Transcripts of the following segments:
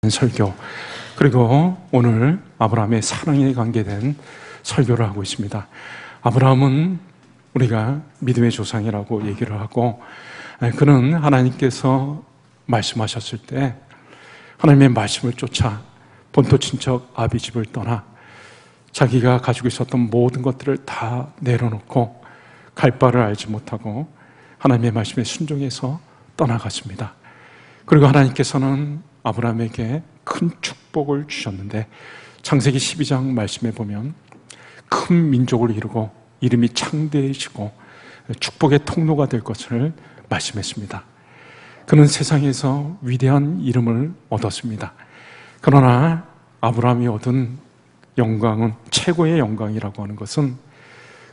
설교, 그리고 오늘 아브라함의 사랑에 관계된 설교를 하고 있습니다. 아브라함은 우리가 믿음의 조상이라고 얘기를 하고, 그는 하나님께서 말씀하셨을 때 하나님의 말씀을 쫓아 본토 친척 아비 집을 떠나 자기가 가지고 있었던 모든 것들을 다 내려놓고 갈 바를 알지 못하고 하나님의 말씀에 순종해서 떠나갔습니다. 그리고 하나님께서는 아브라함에게 큰 축복을 주셨는데, 창세기 12장 말씀에 보면 큰 민족을 이루고 이름이 창대해지고 축복의 통로가 될 것을 말씀했습니다. 그는 세상에서 위대한 이름을 얻었습니다. 그러나 아브라함이 얻은 영광은, 최고의 영광이라고 하는 것은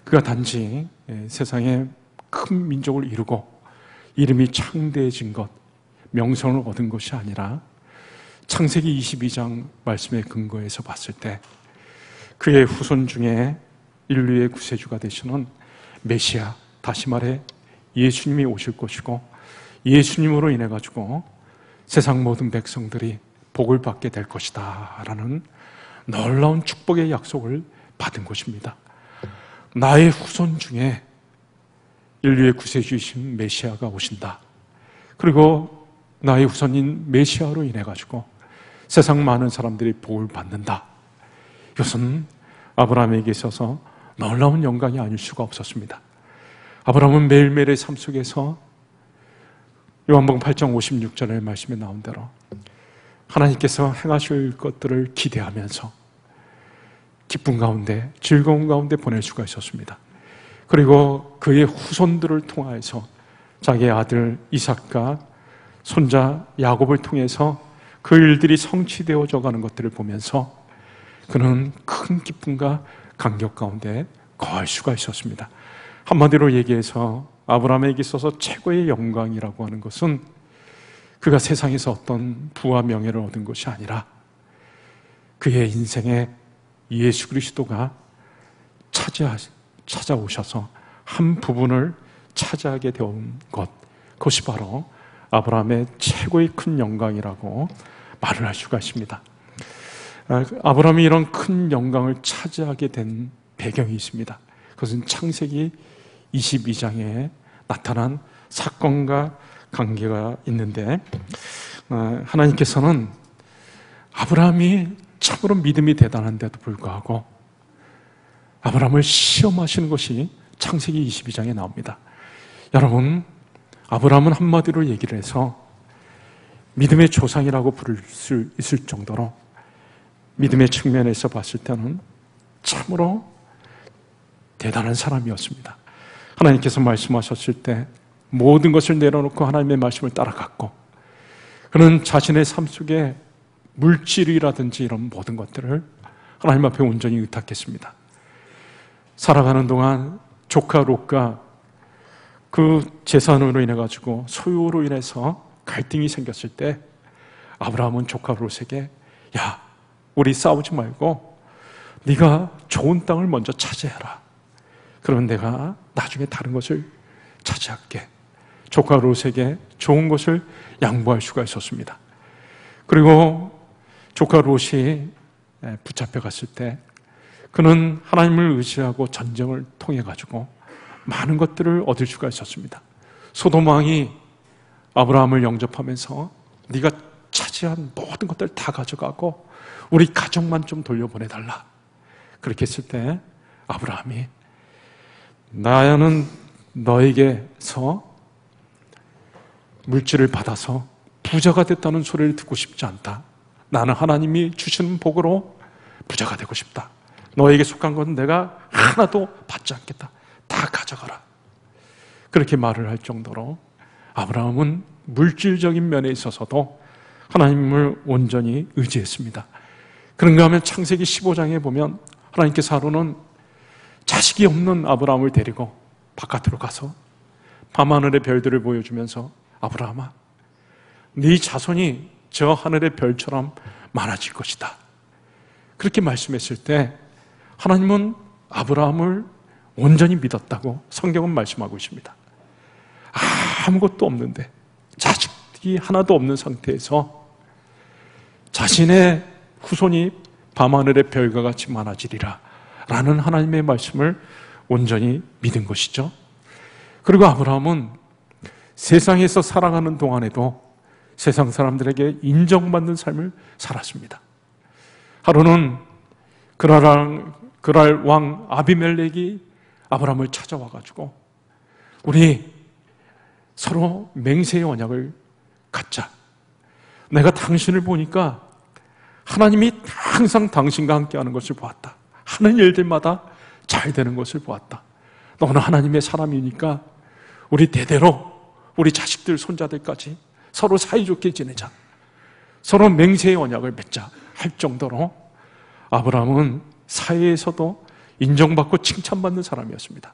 그가 단지 세상에 큰 민족을 이루고 이름이 창대해진 것, 명성을 얻은 것이 아니라 창세기 22장 말씀에 근거해서 봤을 때 그의 후손 중에 인류의 구세주가 되시는 메시아, 다시 말해 예수님이 오실 것이고, 예수님으로 인해 가지고 세상 모든 백성들이 복을 받게 될 것이다 라는 놀라운 축복의 약속을 받은 것입니다. 나의 후손 중에 인류의 구세주이신 메시아가 오신다. 그리고 나의 후손인 메시아로 인해 가지고 세상 많은 사람들이 복을 받는다. 이것은 아브라함에게 있어서 놀라운 영광이 아닐 수가 없었습니다. 아브라함은 매일매일의 삶 속에서 요한복음 8장 56절의 말씀에 나온 대로 하나님께서 행하실 것들을 기대하면서 기쁨 가운데, 즐거움 가운데 보낼 수가 있었습니다. 그리고 그의 후손들을 통하여서 자기의 아들 이삭과 손자 야곱을 통해서 그 일들이 성취되어져 가는 것들을 보면서 그는 큰 기쁨과 감격 가운데 거할 수가 있었습니다. 한마디로 얘기해서 아브라함에게 있어서 최고의 영광이라고 하는 것은 그가 세상에서 어떤 부와 명예를 얻은 것이 아니라 그의 인생에 예수 그리스도가 찾아오셔서 한 부분을 차지하게 되온 것, 그것이 바로 아브라함의 최고의 큰 영광이라고 말을 할 수가 있습니다. 아브라함이 이런 큰 영광을 차지하게 된 배경이 있습니다. 그것은 창세기 22장에 나타난 사건과 관계가 있는데, 하나님께서는 아브라함이 참으로 믿음이 대단한데도 불구하고 아브라함을 시험하시는 것이 창세기 22장에 나옵니다. 여러분, 아브라함은 한마디로 얘기를 해서 믿음의 조상이라고 부를 수 있을 정도로 믿음의 측면에서 봤을 때는 참으로 대단한 사람이었습니다. 하나님께서 말씀하셨을 때 모든 것을 내려놓고 하나님의 말씀을 따라갔고, 그는 자신의 삶 속에 물질이라든지 이런 모든 것들을 하나님 앞에 온전히 의탁했습니다. 살아가는 동안 조카 롯과 그 재산으로 인해 가지고, 소유로 인해서 갈등이 생겼을 때 아브라함은 조카 롯에게, 야, 우리 싸우지 말고 네가 좋은 땅을 먼저 차지해라. 그러면 내가 나중에 다른 것을 차지할게. 조카 롯에게 좋은 것을 양보할 수가 있었습니다. 그리고 조카 롯이 붙잡혀 갔을 때 그는 하나님을 의지하고 전쟁을 통해 가지고 많은 것들을 얻을 수가 있었습니다. 소돔 왕이 아브라함을 영접하면서 네가 차지한 모든 것들 다 가져가고 우리 가족만 좀 돌려보내달라. 그렇게 했을 때 아브라함이, 나는 너에게서 물질을 받아서 부자가 됐다는 소리를 듣고 싶지 않다. 나는 하나님이 주시는 복으로 부자가 되고 싶다. 너에게 속한 건 내가 하나도 받지 않겠다. 다 가져가라. 그렇게 말을 할 정도로 아브라함은 물질적인 면에 있어서도 하나님을 온전히 의지했습니다. 그런가 하면 창세기 15장에 보면 하나님께서 하루는 자식이 없는 아브라함을 데리고 바깥으로 가서 밤하늘의 별들을 보여주면서, 아브라함아, 네 자손이 저 하늘의 별처럼 많아질 것이다. 그렇게 말씀했을 때 하나님은 아브라함을 온전히 믿었다고 성경은 말씀하고 있습니다. 아무것도 없는데, 자식이 하나도 없는 상태에서 자신의 후손이 밤하늘의 별과 같이 많아지리라 라는 하나님의 말씀을 온전히 믿은 것이죠. 그리고 아브라함은 세상에서 살아가는 동안에도 세상 사람들에게 인정받는 삶을 살았습니다. 하루는 그랄 왕 아비멜렉이 아브라함을 찾아와가지고 우리 서로 맹세의 언약을 갖자. 내가 당신을 보니까 하나님이 항상 당신과 함께하는 것을 보았다. 하는 일들마다 잘 되는 것을 보았다. 너는 하나님의 사람이니까 우리 대대로 우리 자식들 손자들까지 서로 사이좋게 지내자. 서로 맹세의 언약을 맺자 할 정도로 아브라함은 사회에서도 인정받고 칭찬받는 사람이었습니다.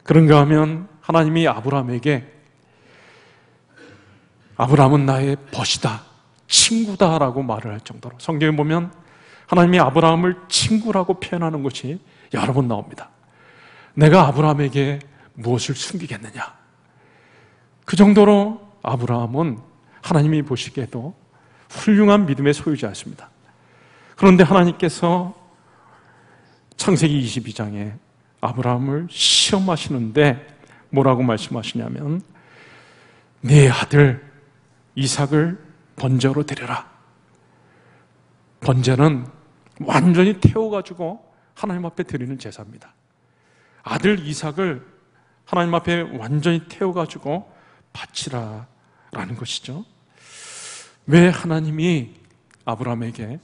그런가 하면 하나님이 아브라함에게 아브라함은 나의 벗이다, 친구다라고 말을 할 정도로 성경에 보면 하나님이 아브라함을 친구라고 표현하는 것이 여러 번 나옵니다. 내가 아브라함에게 무엇을 숨기겠느냐? 그 정도로 아브라함은 하나님이 보시기에도 훌륭한 믿음의 소유자였습니다. 그런데 하나님께서 창세기 22장에 아브라함을 시험하시는데 뭐라고 말씀하시냐면 네 아들 이삭을 번제로 드려라. 번제는 완전히 태워가지고 하나님 앞에 드리는 제사입니다. 아들 이삭을 하나님 앞에 완전히 태워가지고 바치라 라는 것이죠. 왜 하나님이 아브라함에게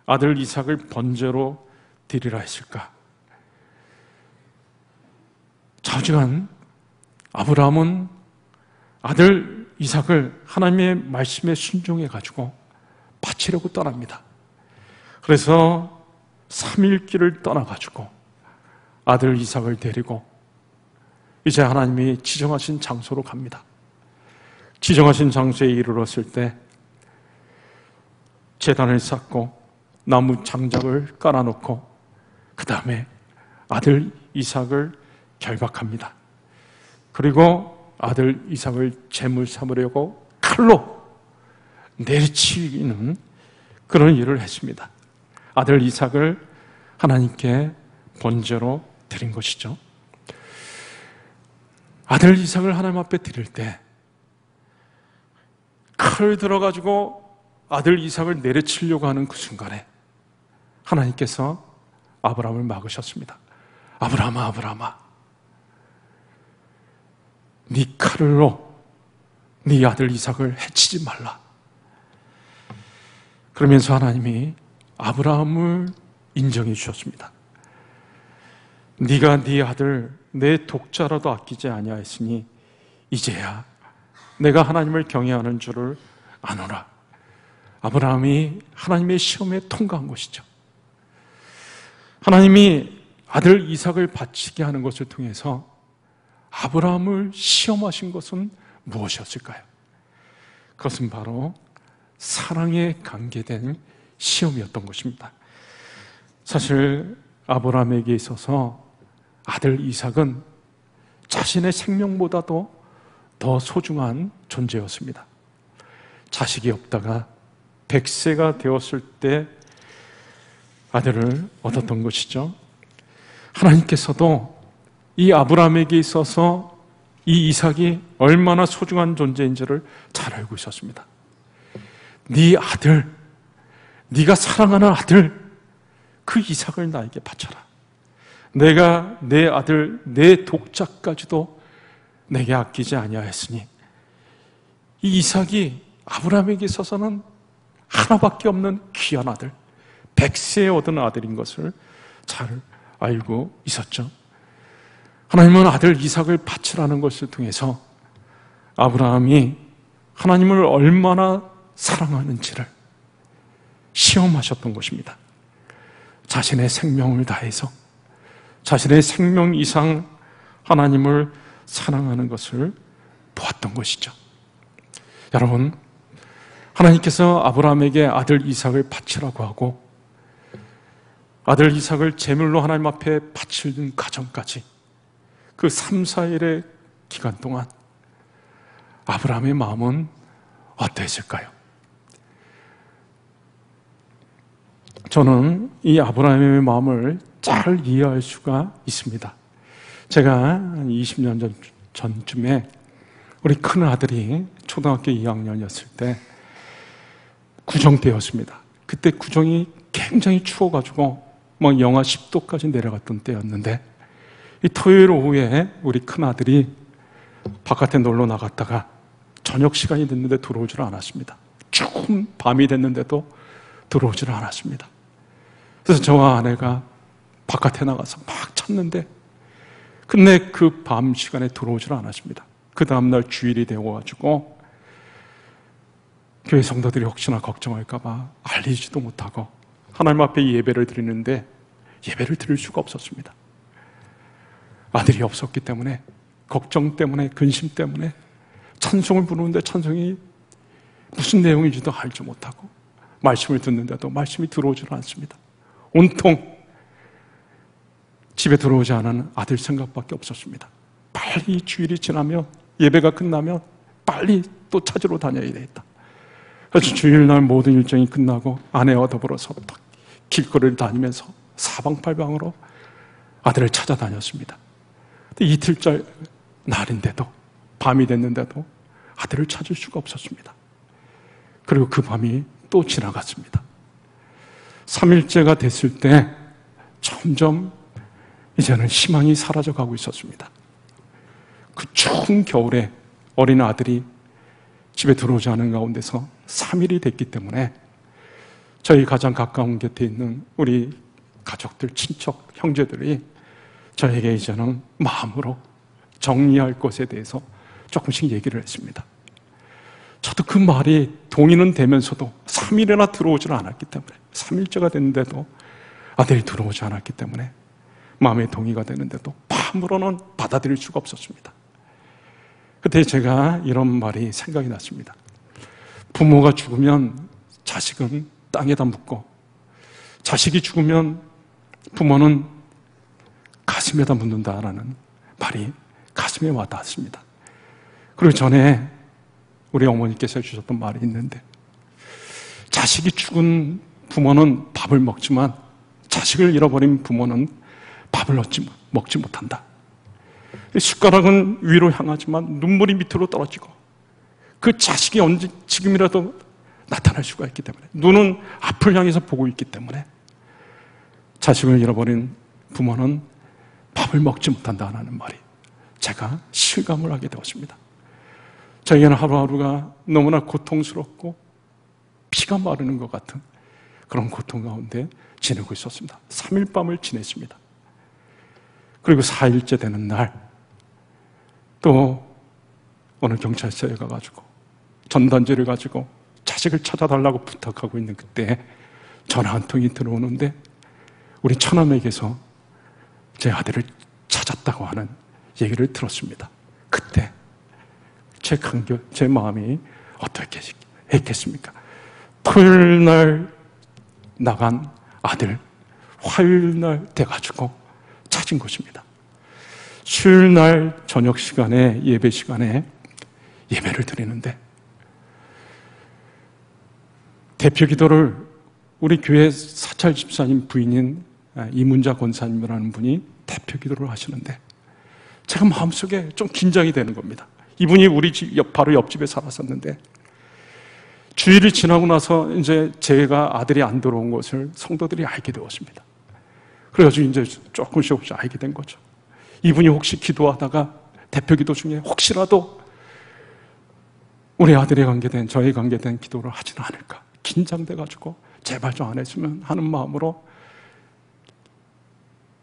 아들 이삭을 번제로 드리라 했을까? 좌우지간 아브라함은 아들 이삭을 하나님의 말씀에 순종해가지고 바치려고 떠납니다. 그래서 3일 길을 떠나가지고 아들 이삭을 데리고 이제 하나님이 지정하신 장소로 갑니다. 지정하신 장소에 이르렀을 때 제단을 쌓고 나무 장작을 깔아놓고 그 다음에 아들 이삭을 결박합니다. 그리고 아들 이삭을 제물 삼으려고 칼로 내리치는 그런 일을 했습니다. 아들 이삭을 하나님께 번제로 드린 것이죠. 아들 이삭을 하나님 앞에 드릴 때 칼을 들어가지고 아들 이삭을 내려치려고 하는 그 순간에 하나님께서 아브라함을 막으셨습니다. 아브라함아, 아브라함아, 네 칼로 네 아들 이삭을 해치지 말라. 그러면서 하나님이 아브라함을 인정해 주셨습니다. 네가 네 아들 내 독자라도 아끼지 아니하였으니 이제야 내가 하나님을 경외하는 줄을 아노라. 아브라함이 하나님의 시험에 통과한 것이죠. 하나님이 아들 이삭을 바치게 하는 것을 통해서 아브라함을 시험하신 것은 무엇이었을까요? 그것은 바로 사랑에 관계된 시험이었던 것입니다. 사실 아브라함에게 있어서 아들 이삭은 자신의 생명보다도 더 소중한 존재였습니다. 자식이 없다가 100세가 되었을 때 아들을 얻었던 것이죠. 하나님께서도 이 아브라함에게 있어서 이 이삭이 얼마나 소중한 존재인지를 잘 알고 있었습니다. 네 아들, 네가 사랑하는 아들, 그 이삭을 나에게 바쳐라. 내가 내 아들, 내 독자까지도 내게 아끼지 아니하였으니 이 이삭이 아브라함에게 있어서는 하나밖에 없는 귀한 아들, 100세에 얻은 아들인 것을 잘 알고 있었죠. 하나님은 아들 이삭을 바치라는 것을 통해서 아브라함이 하나님을 얼마나 사랑하는지를 시험하셨던 것입니다. 자신의 생명을 다해서 자신의 생명 이상 하나님을 사랑하는 것을 보았던 것이죠. 여러분, 하나님께서 아브라함에게 아들 이삭을 바치라고 하고 아들 이삭을 제물로 하나님 앞에 바치는 과정까지 그 3, 4일의 기간 동안 아브라함의 마음은 어떠했을까요? 저는 이 아브라함의 마음을 잘 이해할 수가 있습니다. 제가 한 20년 전쯤에 우리 큰 아들이 초등학교 2학년이었을 때 구정 때였습니다. 그때 구정이 굉장히 추워가지고 막 영하 10도까지 내려갔던 때였는데, 이 토요일 오후에 우리 큰 아들이 바깥에 놀러 나갔다가 저녁 시간이 됐는데 들어오질 않았습니다. 추운 밤이 됐는데도 들어오질 않았습니다. 그래서 저와 아내가 바깥에 나가서 막 찾는데 근데 그 밤 시간에 들어오질 않았습니다. 그 다음날 주일이 되어가지고 교회 성도들이 혹시나 걱정할까봐 알리지도 못하고 하나님 앞에 예배를 드리는데 예배를 드릴 수가 없었습니다. 아들이 없었기 때문에, 걱정 때문에, 근심 때문에 찬송을 부르는데 찬송이 무슨 내용인지도 알지 못하고 말씀을 듣는데도 말씀이 들어오질 않습니다. 온통 집에 들어오지 않은 아들 생각밖에 없었습니다. 빨리 주일이 지나면, 예배가 끝나면 빨리 또 찾으러 다녀야 되겠다. 그래서 주일날 모든 일정이 끝나고 아내와 더불어서 길거리를 다니면서 사방팔방으로 아들을 찾아다녔습니다. 근데 이틀째 날인데도, 밤이 됐는데도 아들을 찾을 수가 없었습니다. 그리고 그 밤이 또 지나갔습니다. 3일째가 됐을 때 점점 이제는 희망이 사라져가고 있었습니다. 그 추운 겨울에 어린 아들이 집에 들어오지 않은 가운데서 3일이 됐기 때문에 저희 가장 가까운 곁에 있는 우리 가족들, 친척, 형제들이 저에게 이제는 마음으로 정리할 것에 대해서 조금씩 얘기를 했습니다. 저도 그 말이 동의는 되면서도 3일이나 들어오질 않았기 때문에, 3일째가 됐는데도 아들이 들어오지 않았기 때문에 마음의 동의가 되는데도 마음으로는 받아들일 수가 없었습니다. 그때 제가 이런 말이 생각이 났습니다. 부모가 죽으면 자식은 땅에다 묻고, 자식이 죽으면 부모는 가슴에다 묻는다라는 말이 가슴에 와닿았습니다. 그리고 전에 우리 어머니께서 해주셨던 말이 있는데, 자식이 죽은 부모는 밥을 먹지만 자식을 잃어버린 부모는 밥을 먹지 못한다. 숟가락은 위로 향하지만 눈물이 밑으로 떨어지고, 그 자식이 언제 지금이라도 나타날 수가 있기 때문에, 눈은 앞을 향해서 보고 있기 때문에 자식을 잃어버린 부모는 밥을 먹지 못한다는 말이 제가 실감을 하게 되었습니다. 저에게는 하루하루가 너무나 고통스럽고 피가 마르는 것 같은 그런 고통 가운데 지내고 있었습니다. 3일 밤을 지냈습니다. 그리고 4일째 되는 날 또 어느 경찰서에 가가지고 전단지를 가지고 자식을 찾아달라고 부탁하고 있는 그때 전화 한 통이 들어오는데, 우리 처남에게서 제 아들을 찾았다고 하는 얘기를 들었습니다. 그때 제 마음이 어떻게 했겠습니까? 토요일 날 나간 아들, 화요일 날 돼가지고 찾은 것입니다. 수요일 날 저녁 시간에, 예배 시간에 예배를 드리는데 대표 기도를 우리 교회 사찰 집사님 부인인 이문자 권사님이라는 분이 대표 기도를 하시는데, 제가 마음속에 좀 긴장이 되는 겁니다. 이분이 우리 집 바로 옆집에 살았었는데 주일이 지나고 나서 이제 제가 아들이 안 들어온 것을 성도들이 알게 되었습니다. 그래가지고 이제 조금씩 알게 된 거죠. 이분이 혹시 기도하다가 대표 기도 중에 혹시라도 우리 아들에 관계된, 저에 관계된 기도를 하지는 않을까 긴장돼가지고 제발 좀 안 했으면 하는 마음으로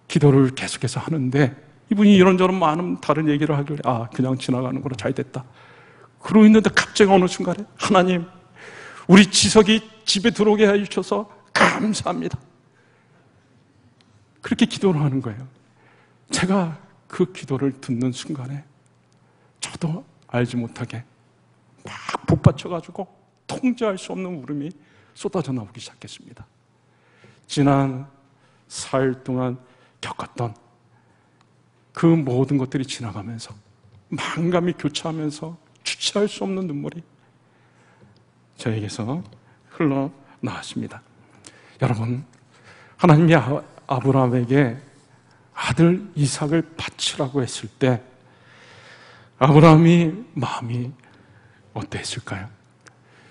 기도를 계속해서 하는데, 이분이 이런저런 많은 다른 얘기를 하길래 그냥 지나가는 거로 잘 됐다 그러고 있는데 갑자기 어느 순간에 하나님, 우리 지석이 집에 들어오게 해주셔서 감사합니다, 그렇게 기도를 하는 거예요. 제가 그 기도를 듣는 순간에 저도 알지 못하게 막 북받쳐가지고 통제할 수 없는 울음이 쏟아져 나오기 시작했습니다. 지난 4일 동안 겪었던 그 모든 것들이 지나가면서 만감이 교차하면서 주체할 수 없는 눈물이 저에게서 흘러나왔습니다. 여러분, 하나님이 아브라함에게 아들 이삭을 바치라고 했을 때 아브라함이 마음이 어땠을까요?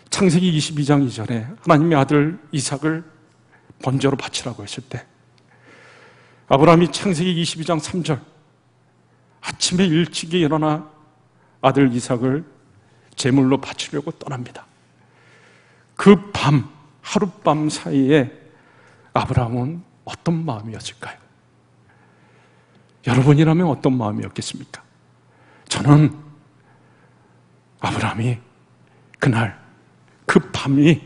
창세기 22장 2절에 하나님이 아들 이삭을 번제로 바치라고 했을 때 아브라함이 창세기 22장 3절 아침에 일찍이 일어나 아들 이삭을 제물로 바치려고 떠납니다. 그 밤, 하룻밤 사이에 아브라함은 어떤 마음이었을까요? 여러분이라면 어떤 마음이었겠습니까? 저는 아브라함이 그날 그 밤이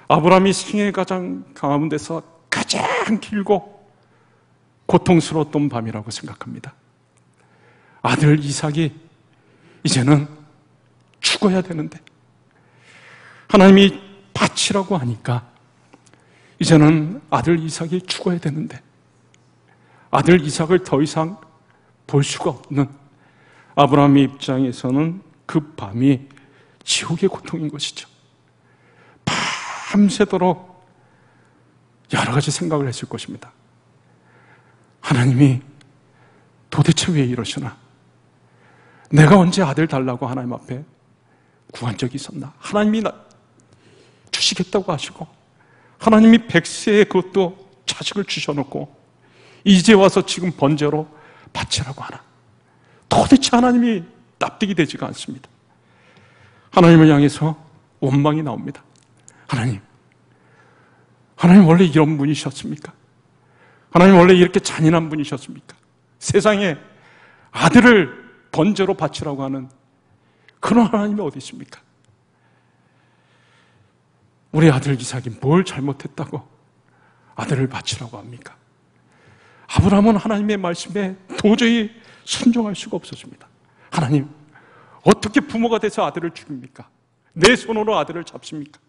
아브라함이 생애 가운데서 가장 길고 고통스러웠던 밤이라고 생각합니다. 아들 이삭이 이제는 죽어야 되는데 하나님이 바치라고 하니까 이제는 아들 이삭이 죽어야 되는데 아들 이삭을 더 이상 볼 수가 없는 아브라함의 입장에서는 그 밤이 지옥의 고통인 것이죠. 밤새도록 여러 가지 생각을 했을 것입니다. 하나님이 도대체 왜 이러시나? 내가 언제 아들 달라고 하나님 앞에 구한 적이 있었나? 하나님이 주시겠다고 하시고 하나님이 100세에 그것도 자식을 주셔놓고 이제 와서 지금 번제로 바치라고 하나? 도대체 하나님이 납득이 되지가 않습니다. 하나님을 향해서 원망이 나옵니다. 하나님 원래 이런 분이셨습니까? 하나님 원래 이렇게 잔인한 분이셨습니까? 세상에 아들을 번제로 바치라고 하는 그런 하나님이 어디 있습니까? 우리 아들 이삭이 뭘 잘못했다고 아들을 바치라고 합니까? 아브라함은 하나님의 말씀에 도저히 순종할 수가 없었습니다. 하나님, 어떻게 부모가 돼서 아들을 죽입니까? 내 손으로 아들을 잡습니까?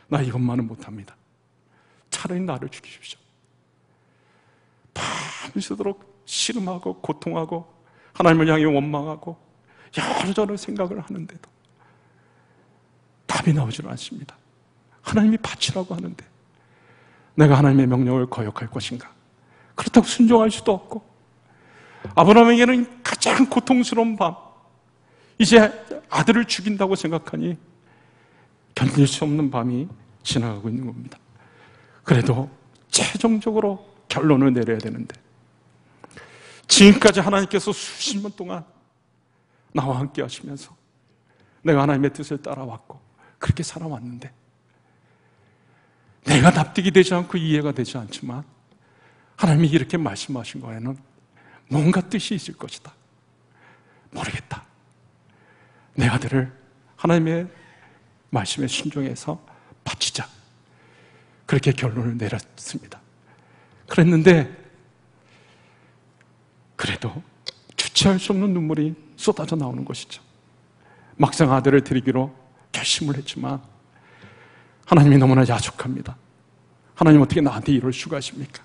나 이것만은 못합니다. 차라리 나를 죽이십시오. 밤새도록 씨름하고 고통하고 하나님을 향해 원망하고 여러저러 생각을 하는데도 답이 나오질 않습니다. 하나님이 바치라고 하는데 내가 하나님의 명령을 거역할 것인가? 그렇다고 순종할 수도 없고 아브라함에게는 가장 고통스러운 밤, 이제 아들을 죽인다고 생각하니 견딜 수 없는 밤이 지나가고 있는 겁니다. 그래도 최종적으로 결론을 내려야 되는데 지금까지 하나님께서 수십 년 동안 나와 함께 하시면서 내가 하나님의 뜻을 따라왔고 그렇게 살아왔는데 내가 납득이 되지 않고 이해가 되지 않지만 하나님이 이렇게 말씀하신 거에는 뭔가 뜻이 있을 것이다. 모르겠다. 내 아들을 하나님의 말씀에 순종해서 바치자. 그렇게 결론을 내렸습니다. 그랬는데 그래도 주체할 수 없는 눈물이 쏟아져 나오는 것이죠. 막상 아들을 드리기로 결심을 했지만 하나님이 너무나 야속합니다. 하나님 어떻게 나한테 이럴 수가 있습니까?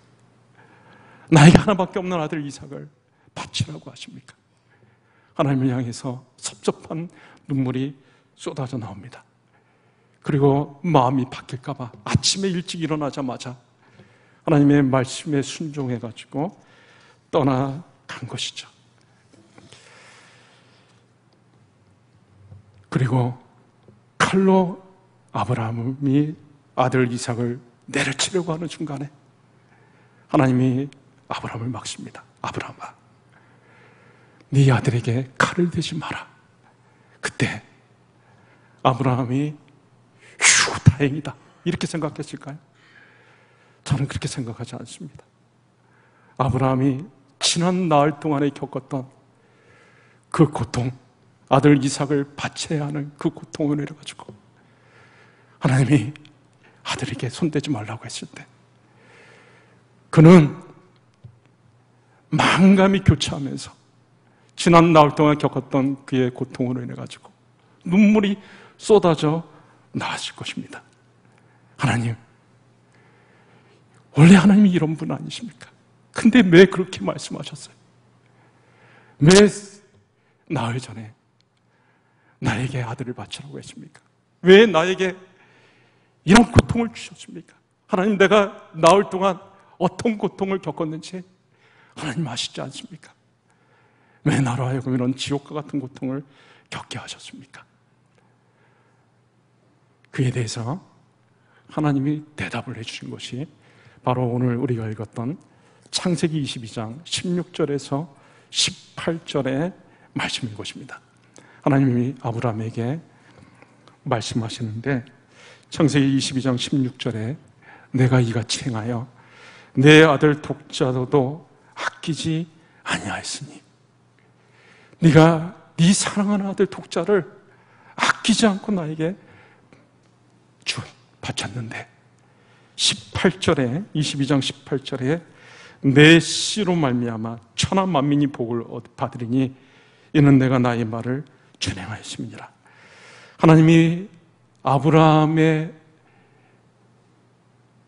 나에게 하나밖에 없는 아들 이삭을 바치라고 하십니까? 하나님을 향해서 섭섭한 눈물이 쏟아져 나옵니다. 그리고 마음이 바뀔까 봐 아침에 일찍 일어나자마자 하나님의 말씀에 순종해가지고 떠나간 것이죠. 그리고 칼로 아브라함이 아들 이삭을 내려치려고 하는 순간에 하나님이 아브라함을 막습니다. 아브라함아, 네 아들에게 칼을 대지 마라. 그때 아브라함이 휴, 다행이다 이렇게 생각했을까요? 저는 그렇게 생각하지 않습니다. 아브라함이 지난 나흘 동안에 겪었던 그 고통, 아들 이삭을 바쳐야 하는 그 고통을 내려가지고 하나님이 아들에게 손대지 말라고 했을 때 그는 만감이 교차하면서 지난 나흘 동안 겪었던 그의 고통으로 인해가지고 눈물이 쏟아져 나왔을 것입니다. 하나님, 원래 하나님이 이런 분 아니십니까? 근데 왜 그렇게 말씀하셨어요? 왜 나흘 전에 나에게 아들을 바치라고 했습니까? 왜 나에게 이런 고통을 주셨습니까? 하나님, 내가 나흘 동안 어떤 고통을 겪었는지 하나님 아시지 않습니까? 왜 나로 하여금 이런 지옥과 같은 고통을 겪게 하셨습니까? 그에 대해서 하나님이 대답을 해주신 것이 바로 오늘 우리가 읽었던 창세기 22장 16절에서 18절의 말씀인 것입니다. 하나님이 아브라함에게 말씀하시는데, 창세기 22장 16절에 내가 이같이 행하여 내 아들 독자도 아끼지 아니하였으니, 네가 네 사랑하는 아들 독자를 아끼지 않고 나에게 바쳤는데, 18절에 22장 18절에 내 씨로 말미암아 천하 만민이 복을 받으리니 이는 내가 나의 말을 준행하였음이니라. 하나님이 아브라함의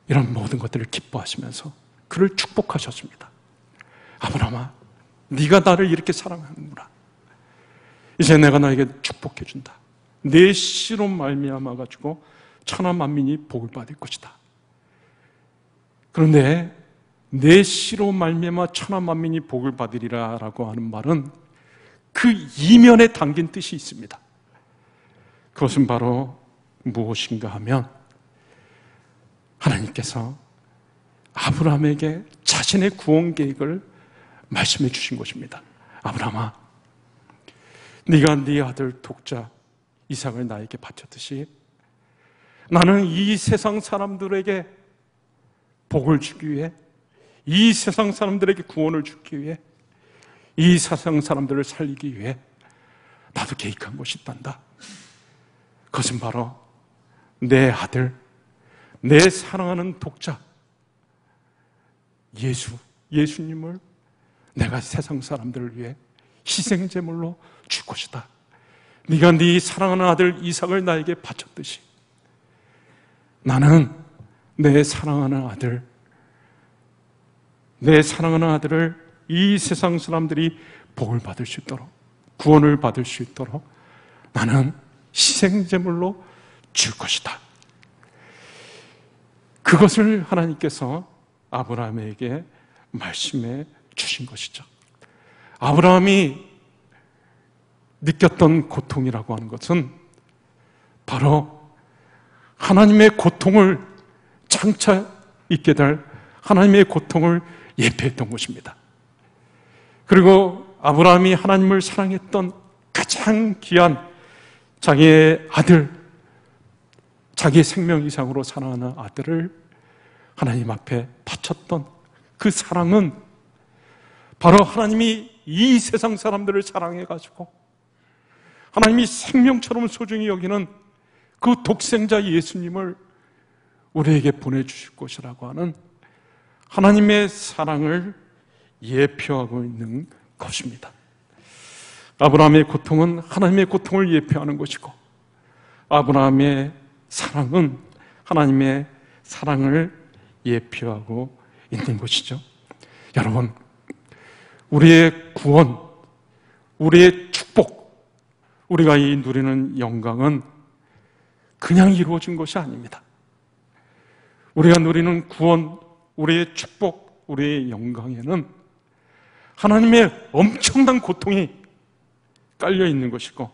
이런 모든 것들을 기뻐하시면서 그를 축복하셨습니다. 아브라함아, 네가 나를 이렇게 사랑하는구나. 이제 내가 너에게 축복해 준다. 내 씨로 말미암아 가지고 천하 만민이 복을 받을 것이다. 그런데 내 씨로 말미암아 천하 만민이 복을 받으리라라고 하는 말은 그 이면에 담긴 뜻이 있습니다. 그것은 바로 무엇인가 하면, 하나님께서 아브라함에게 자신의 구원 계획을 말씀해 주신 것입니다. 아브라함아, 네가 네 아들 독자 이삭을 나에게 바쳤듯이 나는 이 세상 사람들에게 복을 주기 위해, 이 세상 사람들에게 구원을 주기 위해, 이 세상 사람들을 살리기 위해 나도 계획한 것이 있단다. 그것은 바로 내 아들, 내 사랑하는 독자 예수님을 내가 세상 사람들을 위해 희생제물로 줄 것이다. 네가 네 사랑하는 아들 이삭을 나에게 바쳤듯이 나는 내 사랑하는 아들을 이 세상 사람들이 복을 받을 수 있도록, 구원을 받을 수 있도록 나는 희생제물로 줄 것이다. 그것을 하나님께서 아브라함에게 말씀해 주신 것이죠. 아브라함이 느꼈던 고통이라고 하는 것은 바로 하나님의 고통을 장차 있게 될 하나님의 고통을 예표했던 것입니다. 그리고 아브라함이 하나님을 사랑했던 가장 귀한 자기의 아들, 자기의 생명 이상으로 사랑하는 아들을 하나님 앞에 바쳤던 그 사랑은 바로 하나님이 이 세상 사람들을 사랑해가지고 하나님이 생명처럼 소중히 여기는 그 독생자 예수님을 우리에게 보내주실 것이라고 하는 하나님의 사랑을 예표하고 있는 것입니다. 아브라함의 고통은 하나님의 고통을 예표하는 것이고, 아브라함의 사랑은 하나님의 사랑을 예표하고 있는 것이죠. 여러분, 우리의 구원, 우리의 축복, 우리가 이 누리는 영광은 그냥 이루어진 것이 아닙니다. 우리가 누리는 구원, 우리의 축복, 우리의 영광에는 하나님의 엄청난 고통이 깔려 있는 것이고,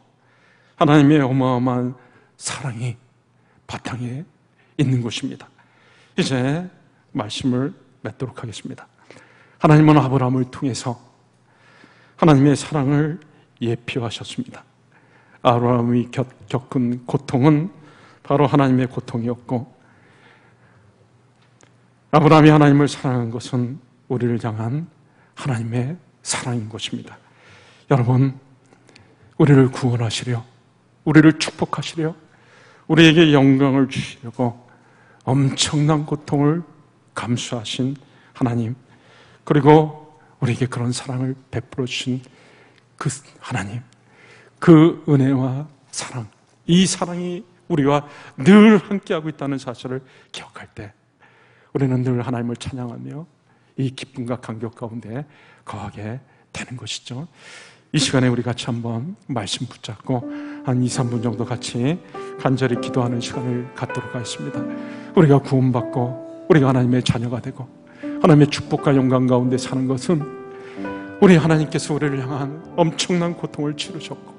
하나님의 어마어마한 사랑이 바탕에 있는 것입니다. 이제 말씀을 맺도록 하겠습니다. 하나님은 아브라함을 통해서 하나님의 사랑을 예표하셨습니다. 아브라함이 겪은 고통은 바로 하나님의 고통이었고, 아브라함이 하나님을 사랑한 것은 우리를 향한 하나님의 사랑인 것입니다. 여러분, 우리를 구원하시려, 우리를 축복하시려, 우리에게 영광을 주시려고 엄청난 고통을 감수하신 하나님, 그리고 우리에게 그런 사랑을 베풀어 주신 그 하나님, 그 은혜와 사랑, 이 사랑이 우리와 늘 함께하고 있다는 사실을 기억할 때 우리는 늘 하나님을 찬양하며 이 기쁨과 감격 가운데 거하게 되는 것이죠. 이 시간에 우리 같이 한번 말씀 붙잡고 한 2, 3분 정도 같이 간절히 기도하는 시간을 갖도록 하겠습니다. 우리가 구원받고 우리가 하나님의 자녀가 되고 하나님의 축복과 영광 가운데 사는 것은 우리 하나님께서 우리를 향한 엄청난 고통을 치르셨고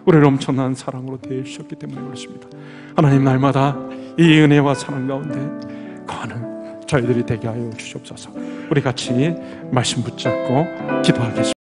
우리를 엄청난 사랑으로 대해주셨기 때문에 그렇습니다. 하나님, 날마다 이 은혜와 사랑 가운데 거하는 저희들이 되게 하여 주시옵소서. 우리 같이 말씀 붙잡고 기도하겠습니다.